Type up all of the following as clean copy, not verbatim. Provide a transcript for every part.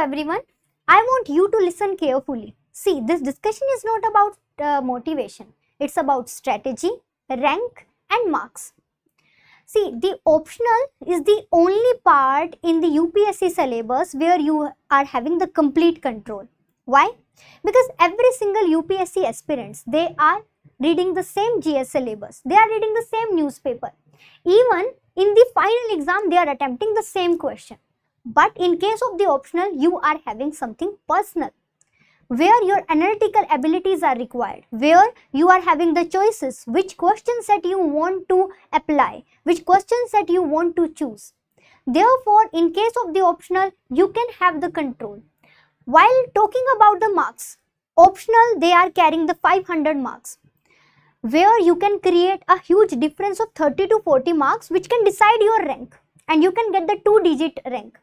everyone, I want you to listen carefully. See, this discussion is not about motivation. It's about strategy, rank and marks. See, the optional is the only part in the UPSC syllabus where you are having the complete control. Why? Because every single UPSC aspirants, they are reading the same GS syllabus. They are reading the same newspaper. Even in the final exam, they are attempting the same question. But in case of the optional, you are having something personal, where your analytical abilities are required, where you are having the choices, which question set you want to apply, which question set you want to choose. Therefore, in case of the optional, you can have the control. While talking about the marks, optional, they are carrying the 500 marks, where you can create a huge difference of 30 to 40 marks, which can decide your rank, and you can get the 2-digit rank.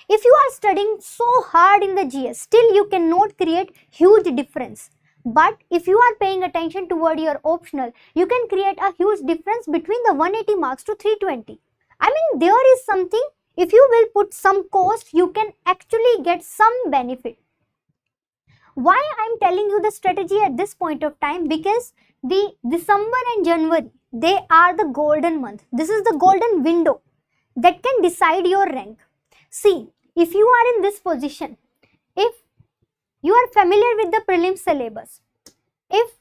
If you are studying so hard in the GS, still you cannot create huge difference. But if you are paying attention toward your optional, you can create a huge difference between the 180 marks to 320. I mean, there is something, if you will put some cost, you can actually get some benefit. Why I am telling you the strategy at this point of time? Because the December and January, they are the golden month. This is the golden window that can decide your rank. See, if you are in this position, if you are familiar with the prelim syllabus, if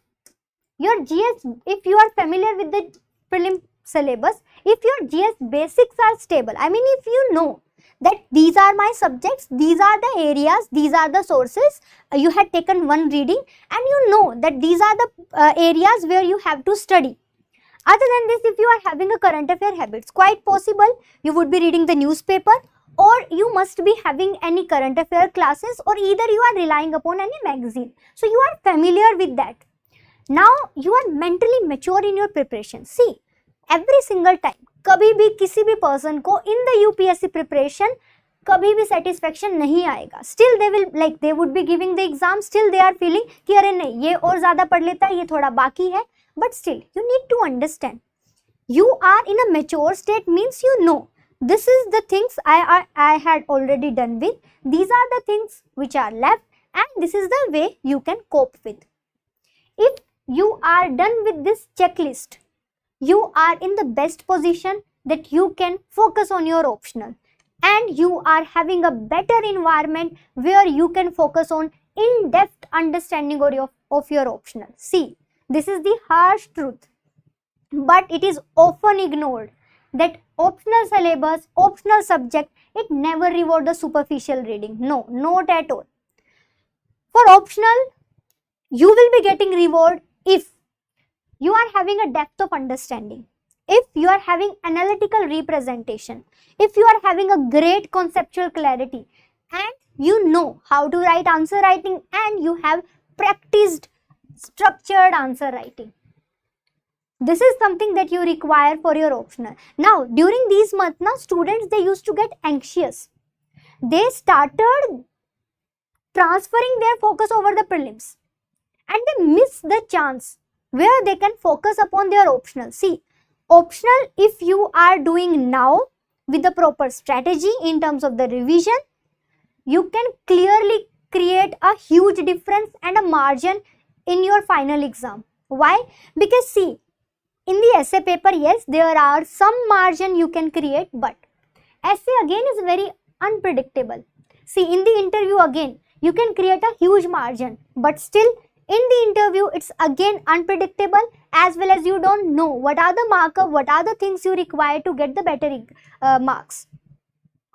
you are familiar with the prelim syllabus, if your GS basics are stable, I mean, if you know that these are my subjects, these are the areas, these are the sources, you had taken one reading and you know that these are the areas where you have to study. Other than this, if you are having a current affair habits, quite possible you would be reading the newspaper, or you must be having any current affair classes, or either you are relying upon any magazine. So you are familiar with that. Now you are mentally mature in your preparation. See, every single time, कभी भी किसी भी person को in the UPSC preparation कभी भी satisfaction नहीं आएगा. Still they would be giving the exam, still they are feeling कि अरे नहीं, ये और ज़्यादा पढ़ लेता है, ये थोड़ा बाकी है. But still, you need to understand, you are in a mature state, means you know, this is the things I had already done with, these are the things which are left, and this is the way you can cope with. If you are done with this checklist, you are in the best position that you can focus on your optional, and you are having a better environment where you can focus on in-depth understanding of your optional. See, this is the harsh truth, but it is often ignored that optional syllabus, optional subject, it never reward the superficial reading. No, not at all. For optional, you will be getting reward if you are having a depth of understanding, if you are having analytical representation, if you are having a great conceptual clarity, and you know how to write answer writing, and you have practiced structured answer writing. This is something that you require for your optional. Now, during these months, now students, they used to get anxious. They started transferring their focus over the prelims, and they miss the chance where they can focus upon their optional. See, optional, if you are doing now with the proper strategy in terms of the revision, you can clearly create a huge difference and a margin in your final exam. Why? Because see, in the essay paper, yes, there are some margin you can create, but essay again is very unpredictable. See, in the interview again, you can create a huge margin, but still in the interview, it's again unpredictable, as well as you don't know what are the marker, what are the things you require to get the better marks.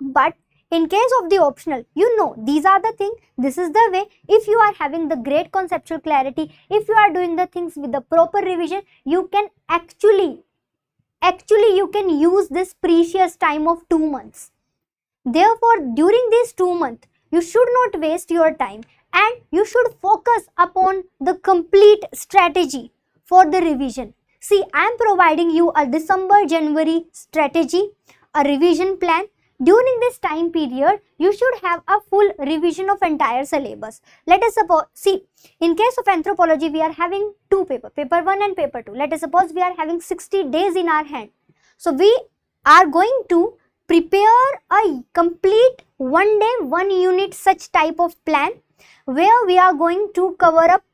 But in case of the optional, you know, these are the things, this is the way. If you are having the great conceptual clarity, if you are doing the things with the proper revision, you can actually you can use this precious time of 2 months. Therefore, during these 2 months, you should not waste your time, and you should focus upon the complete strategy for the revision. See, I am providing you a December-January strategy, a revision plan. During this time period, you should have a full revision of entire syllabus. Let us suppose, see, in case of anthropology, we are having 2 papers, paper 1 and paper 2. Let us suppose we are having 60 days in our hand. So, we are going to prepare a complete 1 day 1 unit such type of plan where we are going to cover up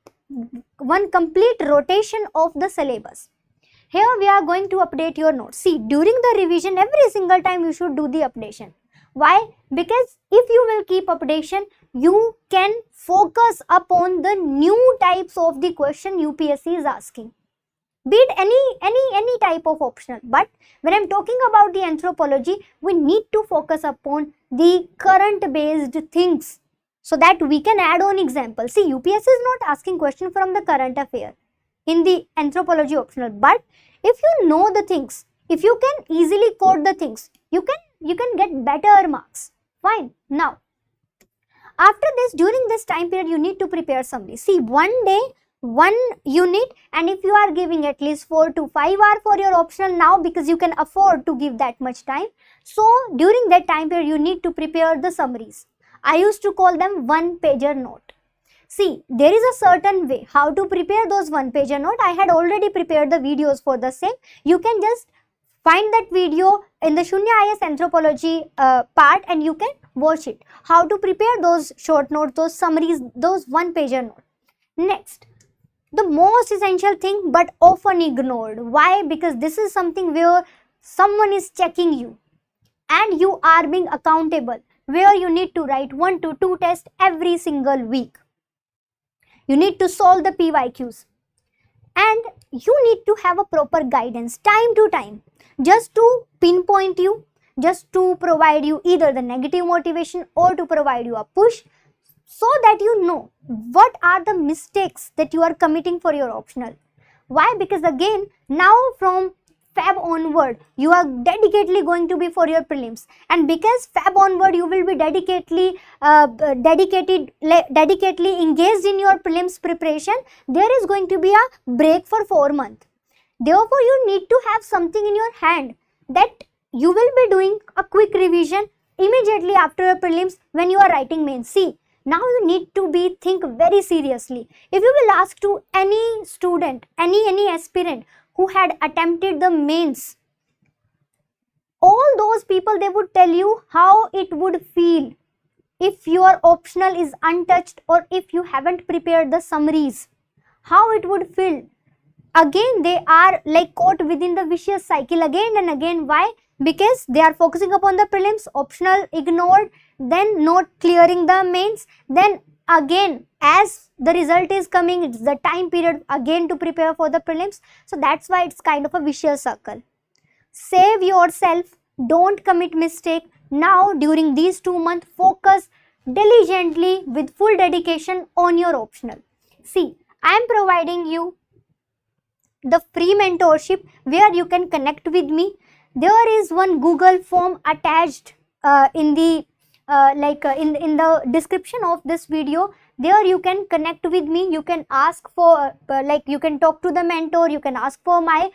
one complete rotation of the syllabus. Here we are going to update your notes. See, during the revision, every single time you should do the updation. Why? Because if you will keep updation, you can focus upon the new types of the question UPSC is asking. Be it any type of optional. But when I'm talking about the anthropology, we need to focus upon the current based things so that we can add on examples. See, UPSC is not asking question from the current affair in the anthropology optional, but if you know the things, if you can easily quote the things, you can get better marks. Fine. Now, after this, during this time period, you need to prepare summary. See, 1 day 1 unit, and if you are giving at least 4 to 5 hours for your optional now, because you can afford to give that much time, so during that time period you need to prepare the summaries. I used to call them one-pager note. See, there is a certain way how to prepare those one-pager note. I had already prepared the videos for the same. You can just find that video in the Shunya IS anthropology part and you can watch it. How to prepare those short notes, those summaries, those one-pager note. Next, the most essential thing but often ignored. Why? Because this is something where someone is checking you and you are being accountable, where you need to write 1 to 2 tests every single week. You need to solve the PYQs and you need to have a proper guidance time to time, just to pinpoint you, just to provide you either the negative motivation or to provide you a push, so that you know what are the mistakes that you are committing for your optional. Why? Because again, now from Feb onward, you are dedicatedly going to be for your prelims, and because Feb onward you will be dedicatedly engaged in your prelims preparation, there is going to be a break for 4 months. Therefore, you need to have something in your hand that you will be doing a quick revision immediately after your prelims when you are writing mains. See, now you need to think very seriously. If you will ask to any student, any aspirant who had attempted the mains, all those people, they would tell you how it would feel if your optional is untouched or if you haven't prepared the summaries. How it would feel. Again, they are like caught within the vicious cycle again and again. Why? Because they are focusing upon the prelims, optional ignored, then not clearing the mains, then again as the result is coming, it's the time period again to prepare for the prelims. So that's why it's kind of a vicious circle. Save yourself, don't commit mistake. Now during these 2 months, focus diligently with full dedication on your optional. See, I am providing you the free mentorship where you can connect with me. There is one Google form attached in the in the description of this video. There you can connect with me, you can ask for you can talk to the mentor, you can ask for my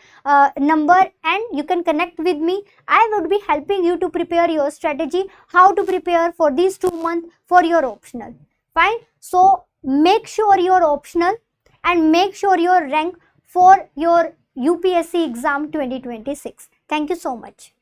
number and you can connect with me. I would be helping you to prepare your strategy, how to prepare for these 2 months for your optional. Fine. So make sure your optional and make sure your rank for your UPSC exam 2026. Thank you so much.